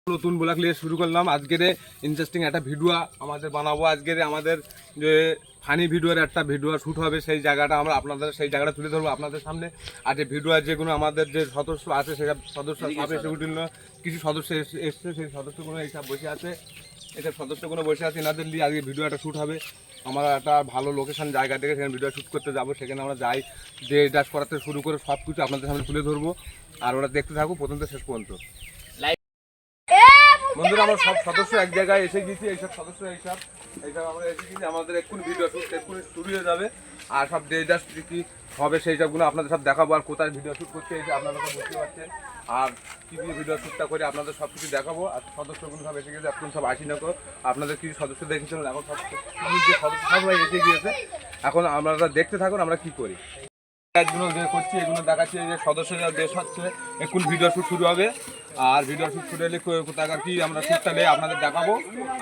নতুন ব্লগ নিয়ে শুরু করলাম। আজকের ইন্টারেস্টিং একটা ভিডিও আমাদের বানাবো। আজকের আমাদের যে ফানি ভিডিওর একটা ভিডিও শ্যুট হবে, সেই জায়গাটা আমরা আপনাদের সেই জায়গাটা তুলে ধরবো আপনাদের সামনে। আর যে ভিডিওর যেগুলো আমাদের যে সদস্য আছে সেসব সদস্য সাথে সেগুলো কিছু সদস্য এসছে, সেই সদস্যগুলো এইসব বসে আছে, এসব সদস্যগুলো বসে আছে, এনাদের নিয়ে আজকে ভিডিও একটা শ্যুট হবে। আমরা একটা ভালো লোকেশন জায়গা থেকে সেখানে ভিডিও শ্যুট করতে যাবো। সেখানে আমরা যাই, যে ডাস করাতে শুরু করে সব কিছু আপনাদের সামনে তুলে ধরবো। আর ওরা দেখতে থাকুক প্রথম থেকে শেষ পর্যন্ত। বন্ধুরা, আমরা সব সদস্য এক জায়গায় এসে গেছি। এইসব সদস্য এইসব আমরা এসে গেছি। আমাদের এক্ষুনি ভিডিও শ্যুট এক্ষুনি শুরু হয়ে যাবে। আর সব জাস্ট কী হবে সেই সবগুলো আপনাদের সব দেখাবো। আর কোথায় ভিডিও শ্যুট করছে এসে আপনারা সব বুঝতে পারছেন। আর কী দিয়ে ভিডিও শ্যুটটা করে আপনাদের সব কিছু দেখাবো। আর সদস্যগুলো সব এসে গেছে, এখন সব আসি না। আপনাদের কিছু সদস্য দেখেছিলেন, এখন সব যে সদস্য সবাই এসে গিয়েছে। এখন আপনারা দেখতে থাকুন আমরা কী করি। কাজগুলো যে করছি এগুলো দেখাচ্ছি। যে সদস্যরা দেশ হচ্ছে এখন ভিডিও শ্যুট শুরু হবে। আর ভিডিও শ্যুট শুরু হলে কোথায় কি আমরা শ্যুটটা নিয়ে আপনাদের দেখাবো।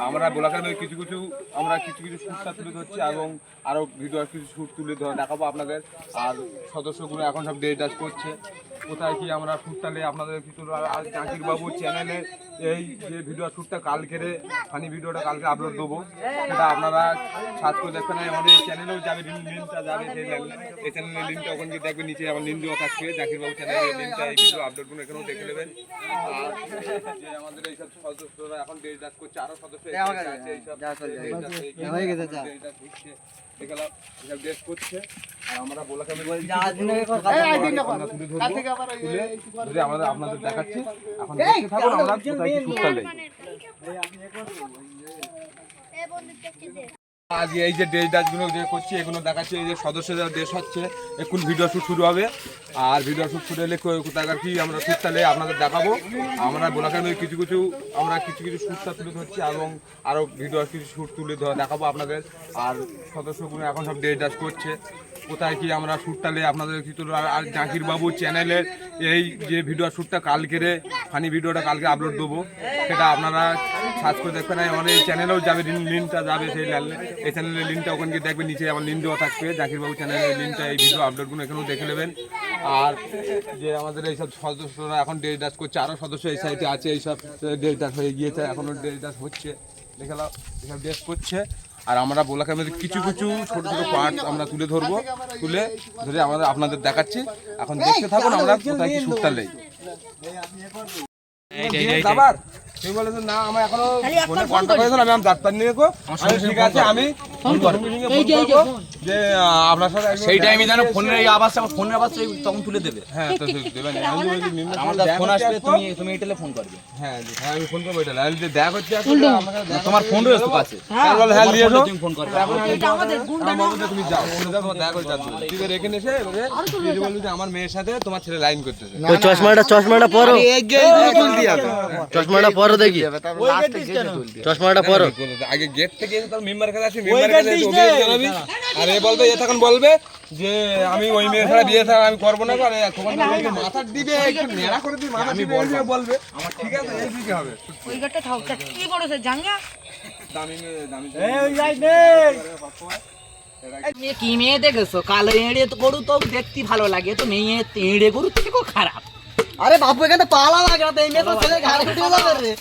আমরা ব্লকের কিছু কিছু শ্যুটটা তুলে ধরছি এবং আরও ভিডিও কিছু শ্যুট তুলে দেখাবো আপনাদের। আর সদস্যগুলো এখন সব ডাস করছে কোথায় কি আমরা শ্যুটটা নিয়ে আপনাদের কিছু। আর জাকিরবাবু চ্যানেলে এই যে ভিডিও শ্যুটটা কালকের ফানি ভিডিওটা কালকে আপলোড দেবো, সেটা আপনারা সার্চ করে দেখবেন। আমাদের এই চ্যানেলেও যাবে, লিঙ্কটা যাবে সেই এই চ্যানেলের লিঙ্কটা ওখানে গিয়ে দেখবেন, নিচে আমার লিঙ্ক দেওয়া থাকবে। জাকিরবাবু চ্যানেলের লিঙ্কটা এই ভিডিও আপলোডগুলো এখানেও দেখে নেবেন। আর যে আমাদের এইসব সদস্যরা এখন ডাস করছে, আরও সদস্য করছে। আর আমরা বলা আপনাদের দেখাচ্ছি। এখন দেখতে থাকুন আমরা কোথায় কি শ্যুটটা নেই। আজ এই যে ডাসগুলো যে করছি এগুলো দেখাচ্ছি। এই যে সদস্যদের দেশ হচ্ছে এখন ভিডিও শ্যুট শুরু হবে। আর ভিডিও শ্যুট শুরু হলে কোথায় কি আমরা শ্যুটটা নিয়ে আপনাদের দেখাবো। আমরা ব্লকের কিছু কিছু শ্যুটটা তুলে ধরছি এবং আরও ভিডিও কিছু শ্যুট তুলে দেখাবো আপনাদের। আর সদস্যগুলো এখন সব ডাস করছে কোথায় কি আমরা শ্যুটটা নিয়ে আপনাদের কিছু। আর জাকিরবাবু চ্যানেলের এই যে ভিডিও শ্যুটটা কালকের ফানি ভিডিওটা কালকে আপলোড দেবো, সেটা আপনারা সার্চ করে দেখবেন। আমাদের এই চ্যানেলেও যাবে, লিঙ্কটা যাবে সেই এই চ্যানেলের লিঙ্কটা ওখানে গিয়ে দেখবেন, নিচে আমার লিঙ্ক দেওয়া থাকবে। জাকিরবাবু চ্যানেলের লিঙ্কটা এই ভিডিও আপলোডগুলো এখানেও দেখে নেবেন। আর যে আমাদের এইসব সদস্যরা এখন ডাস করছে, আরও সদস্য এই সাইডে আছে, এইসব ডাস হয়ে গিয়েছে, এখনও ডাস হচ্ছে। দেখালাম এসব ডাস করছে। আর আমরা ব্লকের মধ্যে কিছু ছোট ছোট পার্ট আমরা তুলে ধরে আমাদের আপনাদের দেখাচ্ছি। এখন দেখতে থাকুন আমরা কোথায় কি শ্যুটটা নেই। ঠিক বলেছ না, আমার এখনো ফোনে কন্টাক্ট করেছেন, আমি ডাক্তার নিয়ে ঠিক আছে। আমি যে আপনার সাথে সেই টাইমে যেন ফোনের এই আওয়াজটা ফোনের আওয়াজ তখন তুলে দেবে। হ্যাঁ তো দেবেন, আমাদের ফোন আসবে, তুমি এটালে ফোন করবে। হ্যাঁ আমি ফোন করবো। এটা দেখা করছি তোমার ফোন রয়েছে তো কাছে, হ্যাঁ নিয়ে এসো, তুমি ফোন করবে। তুমি যাও দেখা করতে ঠিক আছে। এখানে এসে বলবি যে আমার মেয়ের সাথে তোমার ছেলে লাইন করতেছে। চশমাটা পরো, চশমাটা পরো দেখি, চশমাটা পরো। আগে গেট থেকে এসে তার মেম্বার কাছে আসি, মেম্বার কাছে জানাবি। আর এ বলবে, এ তখন বলবে যে আমি ওই মেয়ের সাথে বিয়ে থাকা আমি করবো না। আর মাথা দিবে একটু নেড়া করে দিই, মাথা আমি বলবে আমার ঠিক আছে এই দিকে হবে। ওই ঘরটা থাকছে কি করেছে জাঙ্গা দামি দামি মেয়ে কি মেয়ে দেখেছো? কালো এড়ে তো গরু তো দেখতে ভালো লাগে, তো মেয়ে এড়ে গরু থেকে খারাপ। আরে বাপু এখানে পালা লাগে না, এই মেয়ে তো ছেলে ঘাড়ে উঠে যাবে রে।